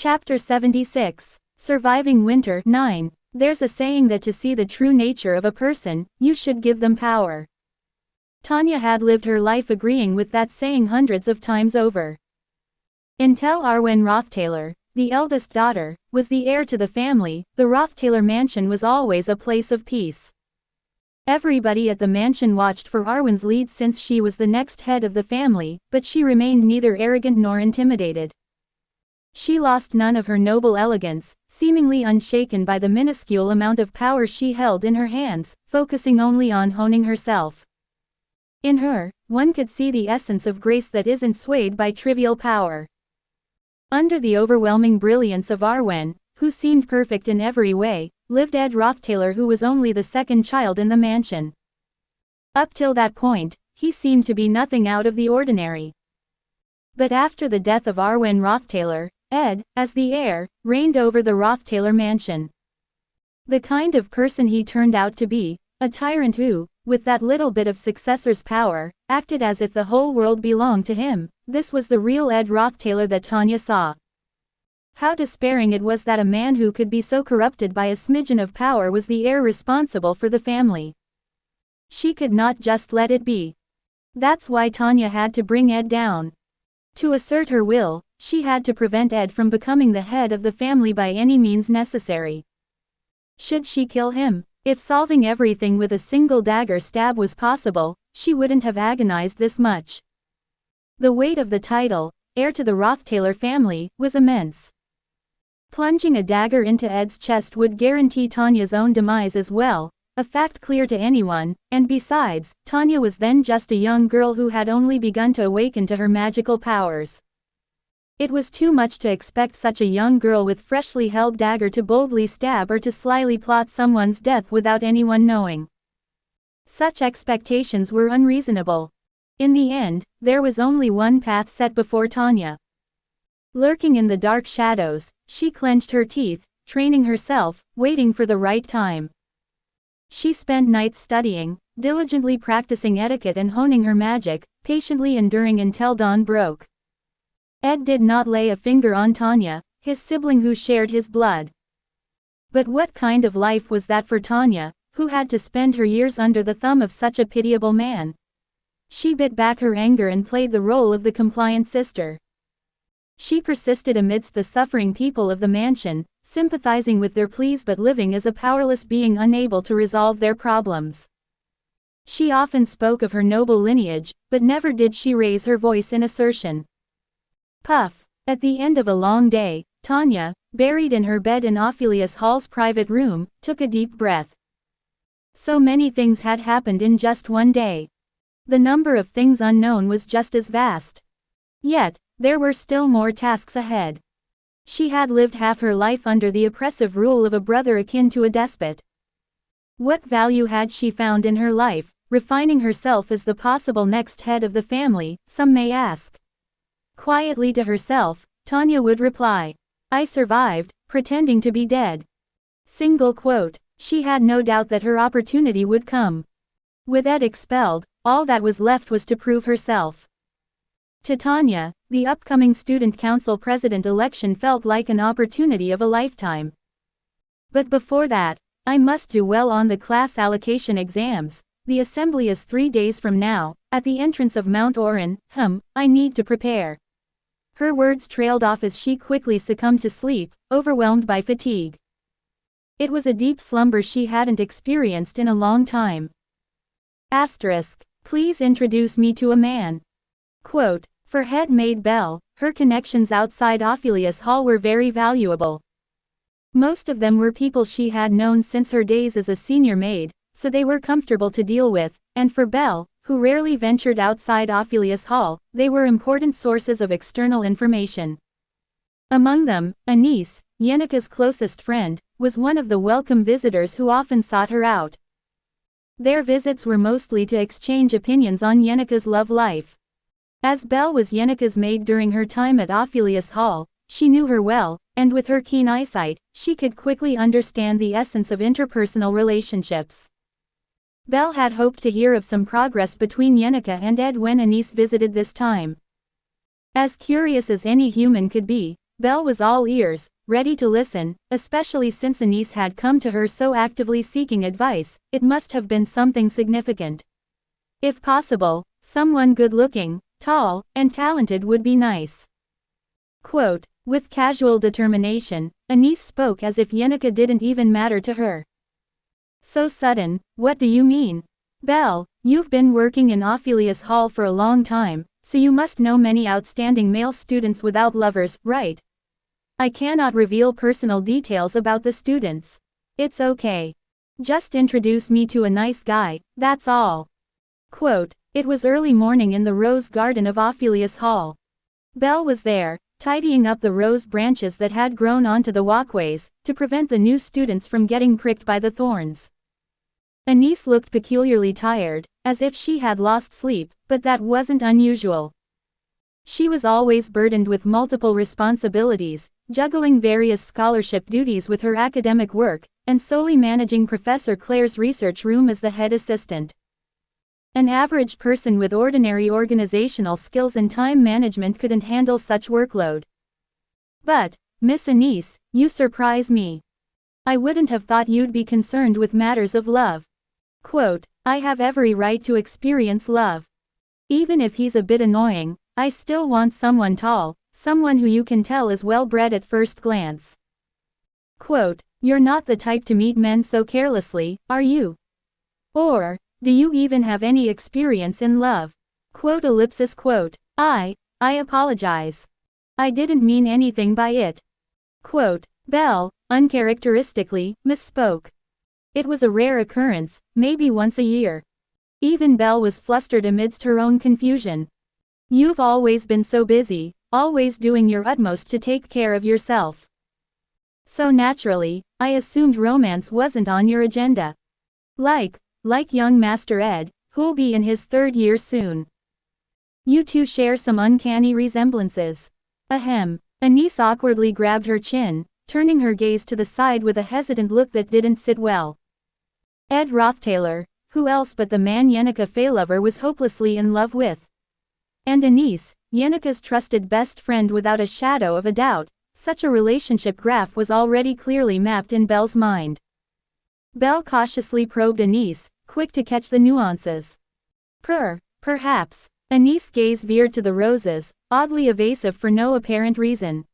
Chapter 76. Surviving Winter 9. There's a saying that to see the true nature of a person, you should give them power. Tanya had lived her life agreeing with that saying hundreds of times over. Until Arwen Roththaler, the eldest daughter, was the heir to the family, the Roththaler mansion was always a place of peace. Everybody at the mansion watched for Arwen's lead since she was the next head of the family, but she remained neither arrogant nor intimidated. She lost none of her noble elegance, seemingly unshaken by the minuscule amount of power she held in her hands, focusing only on honing herself. In her, one could see the essence of grace that isn't swayed by trivial power. Under the overwhelming brilliance of Arwen, who seemed perfect in every way, lived Ed Roththaler, who was only the second child in the mansion. Up till that point, he seemed to be nothing out of the ordinary. But after the death of Arwen Roththaler, Ed, as the heir, reigned over the Roththaler mansion. The kind of person he turned out to be, a tyrant who, with that little bit of successor's power, acted as if the whole world belonged to him. This was the real Ed Roththaler that Tanya saw. How despairing it was that a man who could be so corrupted by a smidgen of power was the heir responsible for the family. She could not just let it be. That's why Tanya had to bring Ed down. To assert her will, she had to prevent Ed from becoming the head of the family by any means necessary. Should she kill him? If solving everything with a single dagger stab was possible, she wouldn't have agonized this much. The weight of the title, heir to the Roththaler family, was immense. Plunging a dagger into Ed's chest would guarantee Tanya's own demise as well, a fact clear to anyone, and besides, Tanya was then just a young girl who had only begun to awaken to her magical powers. It was too much to expect such a young girl with freshly held dagger to boldly stab or to slyly plot someone's death without anyone knowing. Such expectations were unreasonable. In the end, there was only one path set before Tanya. Lurking in the dark shadows, she clenched her teeth, training herself, waiting for the right time. She spent nights studying, diligently practicing etiquette and honing her magic, patiently enduring until dawn broke. Ed did not lay a finger on Tanya, his sibling who shared his blood. But what kind of life was that for Tanya, who had to spend her years under the thumb of such a pitiable man? She bit back her anger and played the role of the compliant sister. She persisted amidst the suffering people of the mansion, sympathizing with their pleas but living as a powerless being unable to resolve their problems. She often spoke of her noble lineage, but never did she raise her voice in assertion. Puff. At the end of a long day, Tanya, buried in her bed in Ophelius Hall's private room, took a deep breath. So many things had happened in just one day. The number of things unknown was just as vast. Yet, there were still more tasks ahead. She had lived half her life under the oppressive rule of a brother akin to a despot. What value had she found in her life, refining herself as the possible next head of the family, some may ask. Quietly to herself, Tanya would reply, "I survived, pretending to be dead." Single quote. She had no doubt that her opportunity would come. With Ed expelled, all that was left was to prove herself. To Tanya, the upcoming Student Council President election felt like an opportunity of a lifetime. But before that, I must do well on the class allocation exams. The assembly is 3 days from now, at the entrance of Mount Oren. I need to prepare. Her words trailed off as she quickly succumbed to sleep, overwhelmed by fatigue. It was a deep slumber she hadn't experienced in a long time. Please introduce me to a man. Quote, for head maid Belle, her connections outside Ophelius Hall were very valuable. Most of them were people she had known since her days as a senior maid, so they were comfortable to deal with, and for Belle, who rarely ventured outside Ophelius Hall, they were important sources of external information. Among them, Anise, Yenneke's closest friend, was one of the welcome visitors who often sought her out. Their visits were mostly to exchange opinions on Yenneke's love life. As Belle was Yenneke's maid during her time at Ophelius Hall, she knew her well, and with her keen eyesight, she could quickly understand the essence of interpersonal relationships. Belle had hoped to hear of some progress between Yenneke and Ed when Anise visited this time. As curious as any human could be, Belle was all ears, ready to listen, especially since Anise had come to her so actively seeking advice. It must have been something significant. If possible, someone good-looking, tall, and talented would be nice. Quote, with casual determination, Anise spoke as if Yenneker didn't even matter to her. So sudden, what do you mean? Belle, you've been working in Ophelius Hall for a long time, so you must know many outstanding male students without lovers, right? I cannot reveal personal details about the students. It's okay. Just introduce me to a nice guy, that's all. Quote, it was early morning in the rose garden of Ophelius Hall. Belle was there, tidying up the rose branches that had grown onto the walkways, to prevent the new students from getting pricked by the thorns. Anise looked peculiarly tired, as if she had lost sleep, but that wasn't unusual. She was always burdened with multiple responsibilities, juggling various scholarship duties with her academic work, and solely managing Professor Claire's research room as the head assistant. An average person with ordinary organizational skills and time management couldn't handle such workload. But, Miss Anise, you surprise me. I wouldn't have thought you'd be concerned with matters of love. Quote, I have every right to experience love. Even if he's a bit annoying, I still want someone tall, someone who you can tell is well-bred at first glance. Quote, you're not the type to meet men so carelessly, are you? Or, do you even have any experience in love? Quote, quote, I apologize. I didn't mean anything by it. Quote, Belle, uncharacteristically, misspoke. It was a rare occurrence, maybe once a year. Even Belle was flustered amidst her own confusion. You've always been so busy, always doing your utmost to take care of yourself. So naturally, I assumed romance wasn't on your agenda. Like young Master Ed, who'll be in his 3rd year soon. You two share some uncanny resemblances. Ahem. Anise awkwardly grabbed her chin, turning her gaze to the side with a hesitant look that didn't sit well. Ed Rothtaylor, who else but the man Yenneker Feylover was hopelessly in love with? And Anise, Yenneker's trusted best friend without a shadow of a doubt. Such a relationship graph was already clearly mapped in Belle's mind. Belle cautiously probed Anise, quick to catch the nuances. Perhaps. Anise's gaze veered to the roses, oddly evasive for no apparent reason.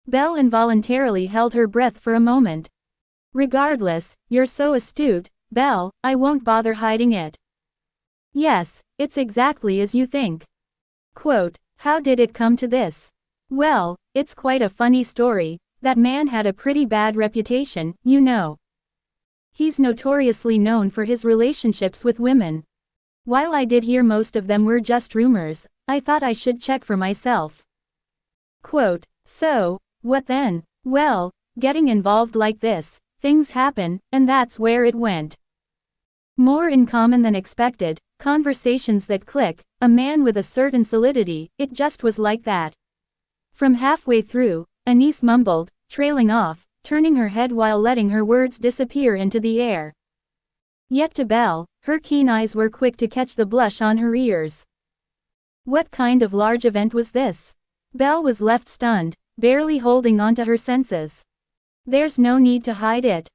Belle involuntarily held her breath for a moment. Regardless, you're so astute, Belle, I won't bother hiding it. Yes, it's exactly as you think. Quote, how did it come to this? Well, it's quite a funny story. That man had a pretty bad reputation, you know. He's notoriously known for his relationships with women. While I did hear most of them were just rumors, I thought I should check for myself. Quote, so, what then? Well, getting involved like this, things happen, and that's where it went. More in common than expected, conversations that click, a man with a certain solidity, it just was like that. From halfway through, Anise mumbled, trailing off, turning her head while letting her words disappear into the air. Yet to Belle, her keen eyes were quick to catch the blush on her ears. What kind of large event was this? Belle was left stunned, barely holding on to her senses. There's no need to hide it.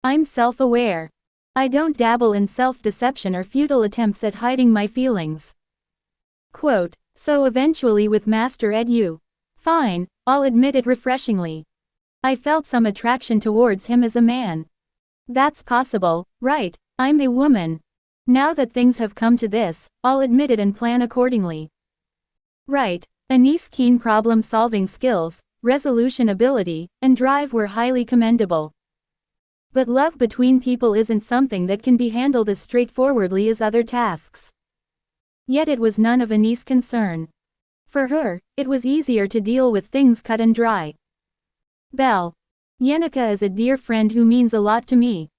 I'm self-aware. I don't dabble in self-deception or futile attempts at hiding my feelings. Quote, so eventually with Master Ed you. Fine, I'll admit it refreshingly. I felt some attraction towards him as a man. That's possible, right? I'm a woman. Now that things have come to this, I'll admit it and plan accordingly. Right. Anise's keen problem-solving skills, resolution ability, and drive were highly commendable. But love between people isn't something that can be handled as straightforwardly as other tasks. Yet it was none of Anise's concern. For her, it was easier to deal with things cut and dry. Belle. Yenneker is a dear friend who means a lot to me.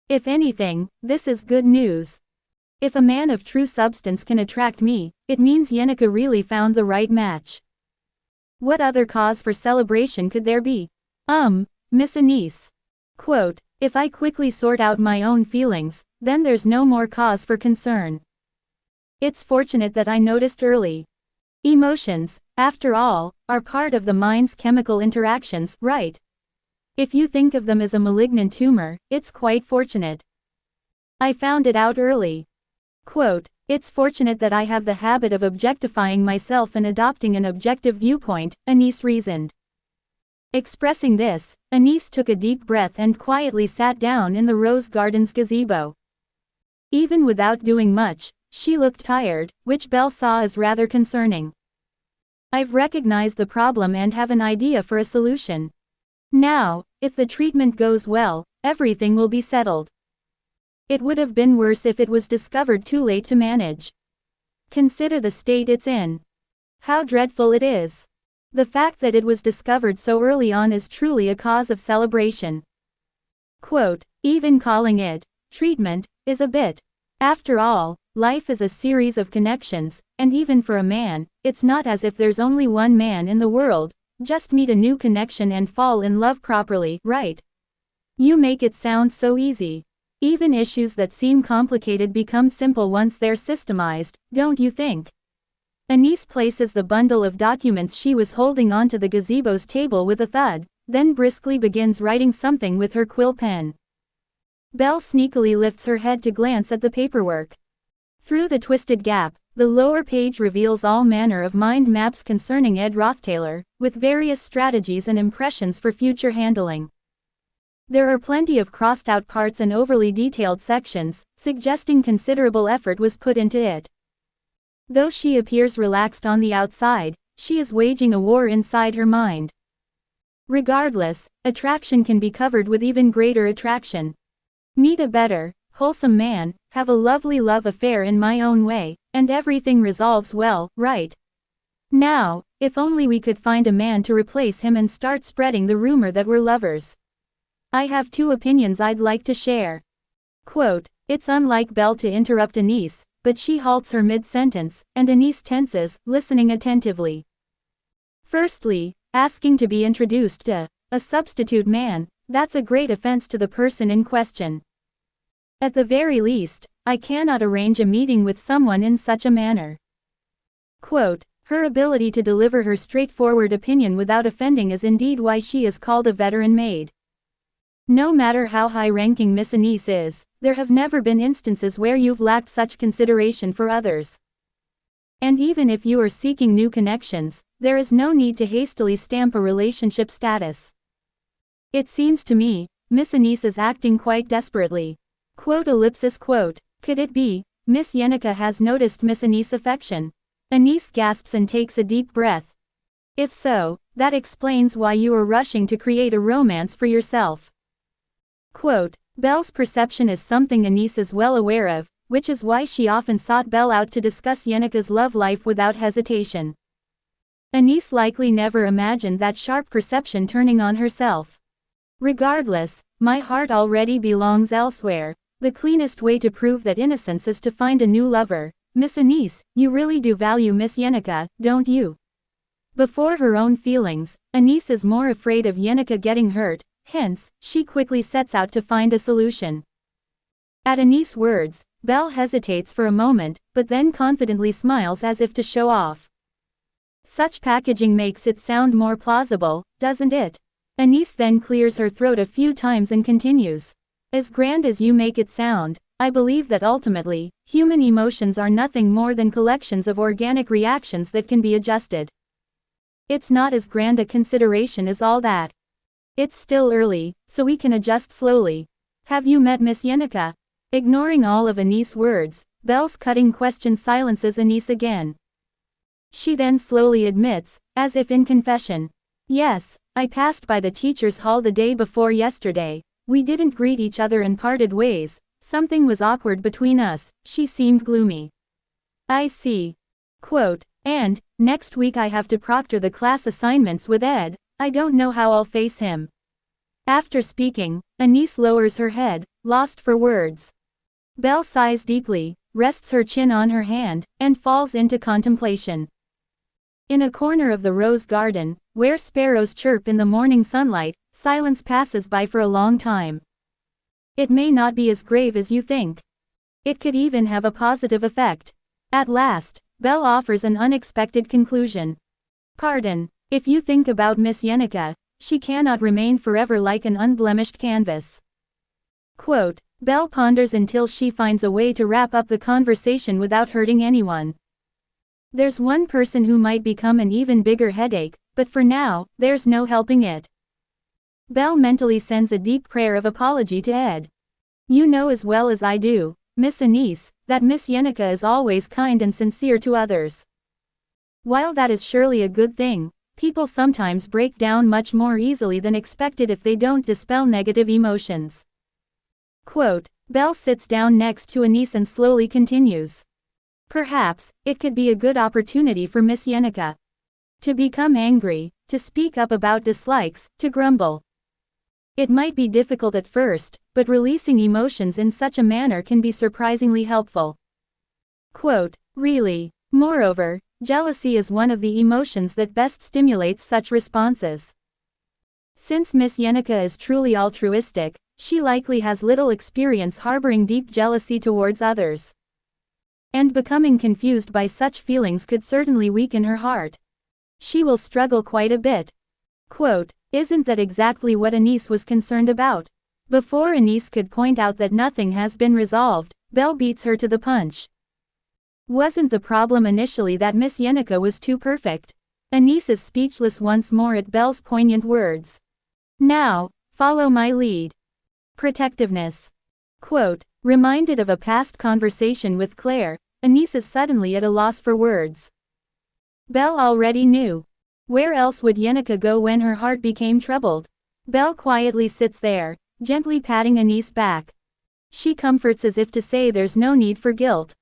If anything, this is good news. If a man of true substance can attract me, it means Yenneker really found the right match. What other cause for celebration could there be? Miss Anise. Quote, if I quickly sort out my own feelings, then there's no more cause for concern. It's fortunate that I noticed early. Emotions, after all, are part of the mind's chemical interactions, right? If you think of them as a malignant tumor, it's quite fortunate. I found it out early. Quote, "It's fortunate that I have the habit of objectifying myself and adopting an objective viewpoint," Anise reasoned. Expressing this, Anise took a deep breath and quietly sat down in the rose garden's gazebo. Even without doing much, she looked tired, which Belle saw as rather concerning. "I've recognized the problem and have an idea for a solution. Now, if the treatment goes well, everything will be settled. It would have been worse if it was discovered too late to manage. Consider the state it's in. How dreadful it is. The fact that it was discovered so early on is truly a cause of celebration." Quote, "Even calling it treatment is a bit. After all, life is a series of connections, and even for a man, it's not as if there's only one man in the world. Just meet a new connection and fall in love properly, right? You make it sound so easy. Even issues that seem complicated become simple once they're systemized, don't you think?" Anise places the bundle of documents she was holding onto the gazebo's table with a thud, then briskly begins writing something with her quill pen. Belle sneakily lifts her head to glance at the paperwork. Through the twisted gap, the lower page reveals all manner of mind maps concerning Ed Rothtaylor, with various strategies and impressions for future handling. There are plenty of crossed-out parts and overly detailed sections, suggesting considerable effort was put into it. Though she appears relaxed on the outside, she is waging a war inside her mind. Regardless, attraction can be covered with even greater attraction. Meet a better, wholesome man, have a lovely love affair in my own way, and everything resolves well, right? Now, if only we could find a man to replace him and start spreading the rumor that we're lovers. I have two opinions I'd like to share." Quote, it's unlike Belle to interrupt Anise, but she halts her mid-sentence, and Anise tenses, listening attentively. "Firstly, asking to be introduced to a substitute man, that's a great offense to the person in question. At the very least, I cannot arrange a meeting with someone in such a manner." Quote, "Her ability to deliver her straightforward opinion without offending is indeed why she is called a veteran maid. No matter how high-ranking Miss Anise is, there have never been instances where you've lacked such consideration for others. And even if you are seeking new connections, there is no need to hastily stamp a relationship status. It seems to me, Miss Anise is acting quite desperately." Quote, "Could it be, Miss Yenica has noticed Miss Anise's affection?" Anise gasps and takes a deep breath. "If so, that explains why you are rushing to create a romance for yourself." Quote, "Belle's perception is something Anise is well aware of, which is why she often sought Belle out to discuss Yenica's love life without hesitation. Anise likely never imagined that sharp perception turning on herself. Regardless, my heart already belongs elsewhere. The cleanest way to prove that innocence is to find a new lover. Miss Anise, you really do value Miss Yenica, don't you?" Before her own feelings, Anise is more afraid of Yenica getting hurt, hence, she quickly sets out to find a solution. At Anise's words, Belle hesitates for a moment, but then confidently smiles as if to show off. Such packaging makes it sound more plausible, doesn't it? Anise then clears her throat a few times and continues. "As grand as you make it sound, I believe that ultimately, human emotions are nothing more than collections of organic reactions that can be adjusted. It's not as grand a consideration as all that. It's still early, so we can adjust slowly. Have you met Miss Yenica?" Ignoring all of Anise's words, Belle's cutting question silences Anise again. She then slowly admits, as if in confession. "Yes, I passed by the teacher's hall the day before yesterday. We didn't greet each other and parted ways. Something was awkward between us." She seemed gloomy. "I see." Quote, "And, next week I have to proctor the class assignments with Ed. I don't know how I'll face him." After speaking, Anise lowers her head, lost for words. Belle sighs deeply, rests her chin on her hand, and falls into contemplation. In a corner of the rose garden, where sparrows chirp in the morning sunlight, silence passes by for a long time. It may not be as grave as you think. It could even have a positive effect. At last, Belle offers an unexpected conclusion. Pardon. If you think about Miss Yenica, she cannot remain forever like an unblemished canvas. Quote, Belle ponders until she finds a way to wrap up the conversation without hurting anyone. There's one person who might become an even bigger headache, but for now, there's no helping it. Belle mentally sends a deep prayer of apology to Ed. You know as well as I do, Miss Anise, that Miss Yenica is always kind and sincere to others. While that is surely a good thing, people sometimes break down much more easily than expected if they don't dispel negative emotions. Quote, Belle sits down next to Anise and slowly continues. Perhaps, it could be a good opportunity for Miss Yenica to become angry, to speak up about dislikes, to grumble. It might be difficult at first, but releasing emotions in such a manner can be surprisingly helpful. Quote, really. Moreover, jealousy is one of the emotions that best stimulates such responses. Since Miss Yenica is truly altruistic, she likely has little experience harboring deep jealousy towards others. And becoming confused by such feelings could certainly weaken her heart. She will struggle quite a bit. Quote, isn't that exactly what Anise was concerned about? Before Anise could point out that nothing has been resolved, Belle beats her to the punch. Wasn't the problem initially that Miss Yenica was too perfect? Anise is speechless once more at Belle's poignant words. Now, follow my lead. Protectiveness. Quote, reminded of a past conversation with Claire, Anise is suddenly at a loss for words. Belle already knew. Where else would Yenica go when her heart became troubled? Belle quietly sits there, gently patting Anise back. She comforts as if to say there's no need for guilt.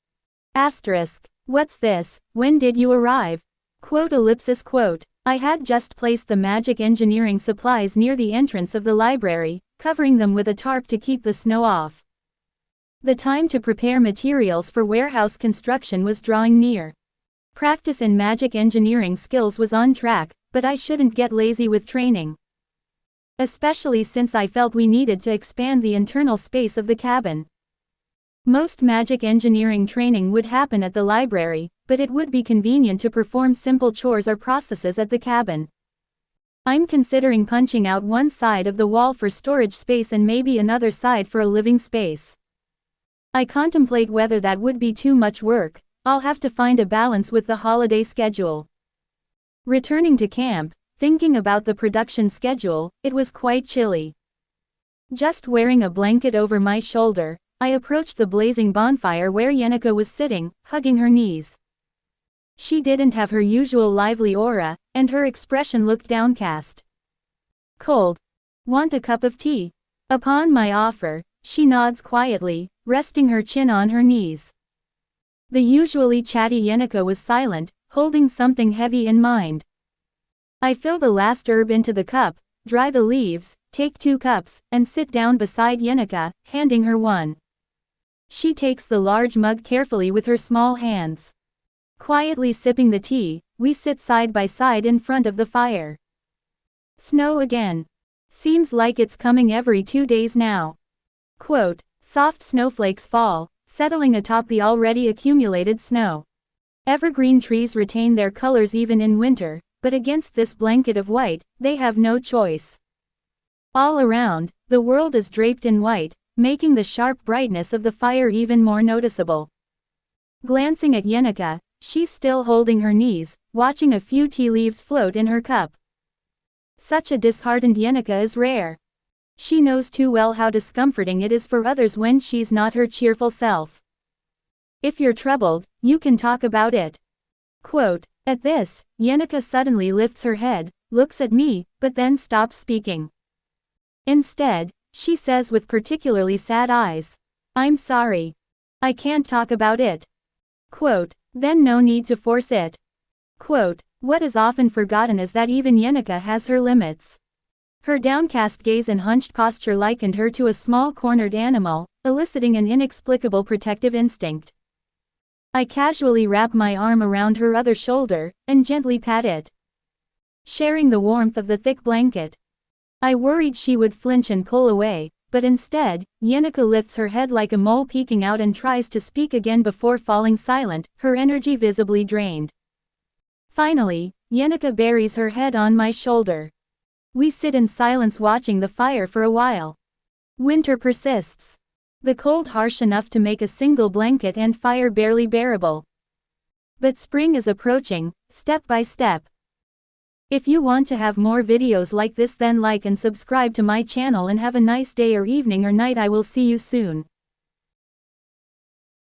Asterisk. What's this? When did you arrive? Quote ellipsis quote. I had just placed the magic engineering supplies near the entrance of the library, covering them with a tarp to keep the snow off. The time to prepare materials for warehouse construction was drawing near. Practice in magic engineering skills was on track, but I shouldn't get lazy with training. Especially since I felt we needed to expand the internal space of the cabin. Most magic engineering training would happen at the library, but it would be convenient to perform simple chores or processes at the cabin. I'm considering punching out one side of the wall for storage space and maybe another side for a living space. I contemplate whether that would be too much work. I'll have to find a balance with the holiday schedule. Returning to camp, thinking about the production schedule, it was quite chilly. Just wearing a blanket over my shoulder, I approached the blazing bonfire where Yenica was sitting, hugging her knees. She didn't have her usual lively aura, and her expression looked downcast. Cold. Want a cup of tea? Upon my offer, she nods quietly, resting her chin on her knees. The usually chatty Yenica was silent, holding something heavy in mind. I fill the last herb into the cup, dry the leaves, take 2 cups, and sit down beside Yenica, handing her one. She takes the large mug carefully with her small hands. Quietly sipping the tea, we sit side by side in front of the fire. Snow again. Seems like it's coming every 2 days now. Quote, soft snowflakes fall, settling atop the already accumulated snow. Evergreen trees retain their colors even in winter, but against this blanket of white, they have no choice. All around, the world is draped in white, making the sharp brightness of the fire even more noticeable. Glancing at Yenica, she's still holding her knees, watching a few tea leaves float in her cup. Such a disheartened Yenica is rare. She knows too well how discomforting it is for others when she's not her cheerful self. If you're troubled, you can talk about it. Quote, at this, Yenica suddenly lifts her head, looks at me, but then stops speaking. Instead, she says with particularly sad eyes, I'm sorry. I can't talk about it. Quote, then no need to force it. Quote, what is often forgotten is that even Yenica has her limits. Her downcast gaze and hunched posture likened her to a small cornered animal, eliciting an inexplicable protective instinct. I casually wrap my arm around her other shoulder, and gently pat it. Sharing the warmth of the thick blanket. I worried she would flinch and pull away, But instead, Yenneker lifts her head like a mole peeking out and tries to speak again before falling silent, her energy visibly drained. Finally, Yenneker buries her head on my shoulder. We sit in silence watching the fire for a while. Winter persists. The cold harsh enough to make a single blanket and fire barely bearable. But spring is approaching, step by step. If you want to have more videos like this, then like and subscribe to my channel, and have a nice day or evening or night. I will see you soon.